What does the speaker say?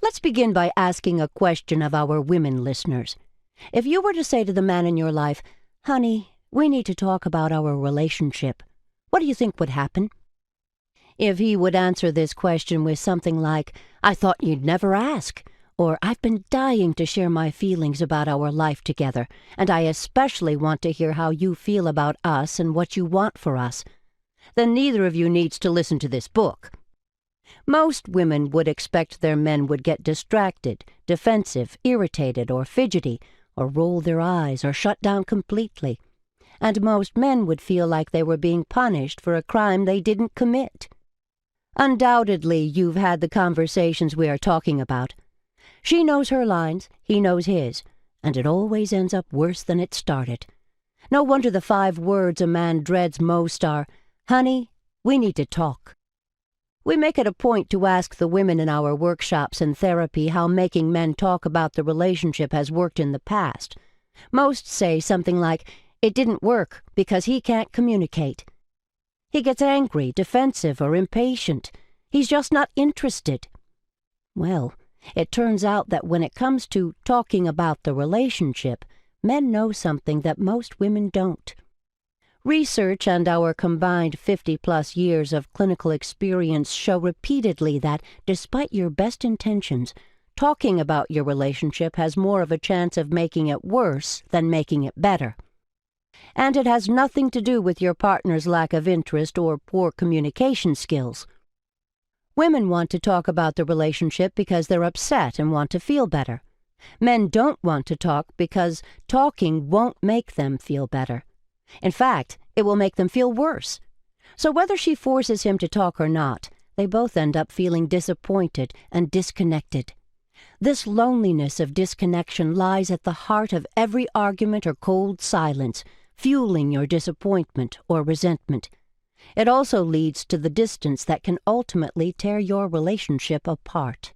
Let's begin by asking a question of our women listeners. If you were to say to the man in your life, "Honey, we need to talk about our relationship," what do you think would happen? If he would answer this question with something like, "I thought you'd never ask," or "I've been dying to share my feelings about our life together, and I especially want to hear how you feel about us and what you want for us," then neither of you needs to listen to this book. Most women would expect their men would get distracted, defensive, irritated, or fidgety, or roll their eyes, or shut down completely. And most men would feel like they were being punished for a crime they didn't commit. Undoubtedly, you've had the conversations we are talking about. She knows her lines, he knows his, and it always ends up worse than it started. No wonder the 5 words a man dreads most are, "Honey, we need to talk." We make it a point to ask the women in our workshops and therapy how making men talk about the relationship has worked in the past. Most say something like, "It didn't work because he can't communicate. He gets angry, defensive, or impatient. He's just not interested." Well, it turns out that when it comes to talking about the relationship, men know something that most women don't. Research and our combined 50-plus years of clinical experience show repeatedly that, despite your best intentions, talking about your relationship has more of a chance of making it worse than making it better. And it has nothing to do with your partner's lack of interest or poor communication skills. Women want to talk about the relationship because they're upset and want to feel better. Men don't want to talk because talking won't make them feel better. In fact, it will make them feel worse. So whether she forces him to talk or not, they both end up feeling disappointed and disconnected. This loneliness of disconnection lies at the heart of every argument or cold silence, fueling your disappointment or resentment. It also leads to the distance that can ultimately tear your relationship apart.